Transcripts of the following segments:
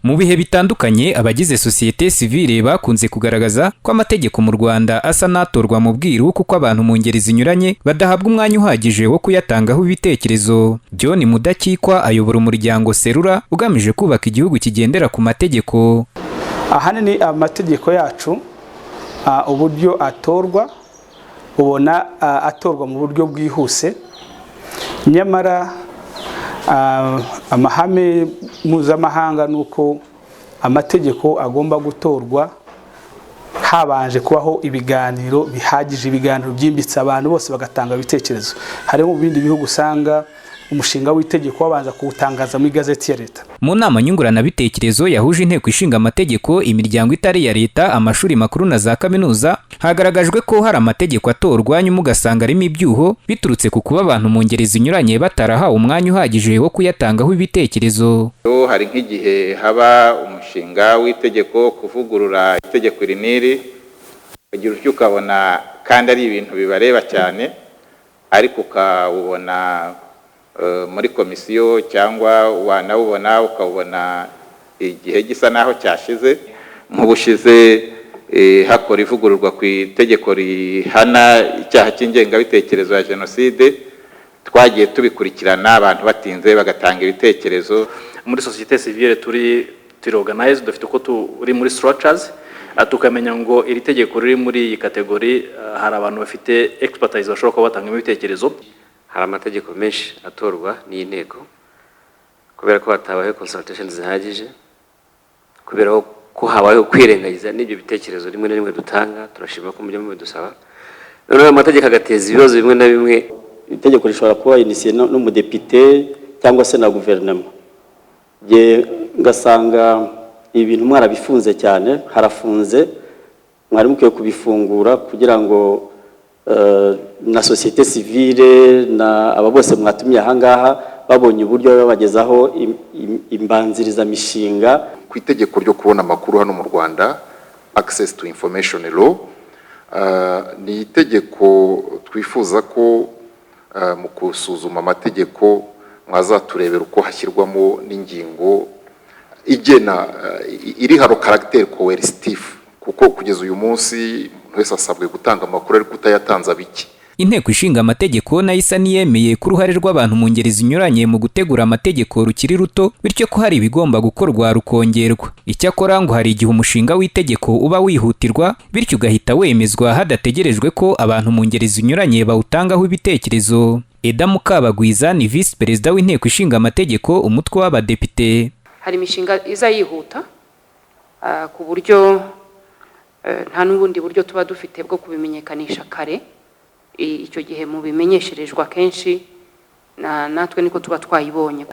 Mu bihe bitandukanye abagize societe civile bakunze kugaragaza ko amategeko mu Rwanda asa natorwa mu bwiru kuko abantu mu ngeri zinyuranye badahabwa umwanya uhagije wo kuyatangaho ibitekerezo. John Mudakikwa ayobora umuryango Serura ugamije kubaka igihugu kigendera ku mategeko. Ahanini amategeko yacu uburyo atorwa ubona atorwa mu buryo bwihuse, nyamara amahame mpuzamahanga nuko amategeko agomba gutorwa habanje kubaho ibiganiro bihagije, ibiganiro byimbitse, abantu bose bagatanga ibitekerezo. Hari mu bindi bihugu usanga umushinga w'itegeko wabanza kuwutangaza mu igazeti ya leta. Mu nama nyunguranabitekerezo yahuje inteko ishinga amategeko, imiryango itari ya leta, amashuri makuru na za kaminuza, hagaragajwe ko hari amategeko atorwa nyuma ugasanga arimo ibyuho biturutse ku kuba abantu mu ngeri zinyuranye batarahawe umwanya uhagije wo kuyatangaho ibitekerezo. Hari nk'igihe haba umushinga w'itegeko kuvugurura itegeko riniri, ugira utyo ukabona kandi ari ibintu bibareba cyane, ariko ukawubona muri komisiyo cyangwa wanawubona ukabona igihe gisa naho cyashize. Nk'ubushize hakora ivugururwa ku itegeko rihana icyaha cy'ingengabitekerezo ya jenoside, twagiye tubikurikirana abantu batinze bagatanga ibitekerezo. Muri societe civile turi organize, dufite uko turi muri structures, tukamenya ngo iri tegeko riri muri iyi kategori hari abantu bafite expertise bashobora kuba batanga ibitekerezo. Hari amategeko menshi atorwa n'inteko kubera ko hatabayeho consultation zihagije, kubera ko habayeho kwirengagiza n'ibyo bitekerezo rimwe na rimwe dutanga. Turashima ko mujye mubidusaba, noneho amategeko agateza ibibazo bimwe na bimwe. Itegeko rishobora kuba initié n'umudepite cyangwa se na guverinoma, ngasanga ibintu mwarabifunze cyane, harafunze, mwari mukwiye kubifungura kugira ngo na societe civile na aba bose mwatumye ahangaha babonye uburyo babagezaho imbanziriza mishinga. Ku itegeko ryo kubona amakuru hano mu Rwanda, access to information law, ni itegeko twifuza ko mu kusuzuma amategeko mwazaturebera uko hashyirwamo n'ingingo igena iri haro caractère coercitif, kuko kugeza uyu munsi wese asabwe gutanga amakuru ariko utayatanze abiki. Inteko ishinga amategeko nayo isa niyemeye ku ruhare rw'abantu mu ngeri zinyuranye mu gutegura amategeko rukiri ruto, bityo ko hari ibigomba gukorwa rukongerwa. Icyakora ngo hari igihe umushinga w'itegeko uba wihutirwa, bityo ugahita wemezwa hadategerejwe ko abantu mu ngeri zinyuranye bawutangaho ibitekerezo. Eda Mukabagwiza ni Vice Perezida w'inteko ishinga amategeko, umutwe w'abadepite. Hari imishinga iza yihuta ku buryo nta n'ubundi buryo tuba dufite bwo kubimenyekanisha kare. Icyo gihe mu bimenyesherezwa kenshi natwe niko tuba twayibonye.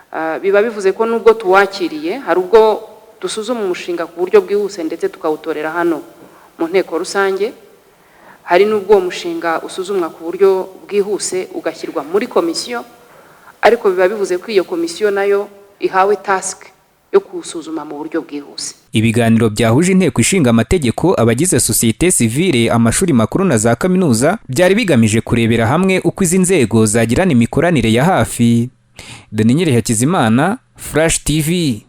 Biba bivuze ko nubwo tuwakiriye, hari ubwo dusuzuma umushinga ku buryo bwihuse ndetse tukawutorera hano mu nteko rusange. Hari n'ubwo uwo mushinga usuzumwa ku buryo bwihuse ugashyirwa muri komisiyo, ariko biba bivuze ko iyo komisiyo nayo ihawe task yo kusuzuma mu buryo bwihuse. Ibiganiro byahuje inteko ishinga amategeko, abagize societe civile, amashuri makuru na za kaminuza byari bigamije kurebera hamwe uko izi nzego zagirana imikoranire ya hafi. Daniel Hakizimana, Flash TV.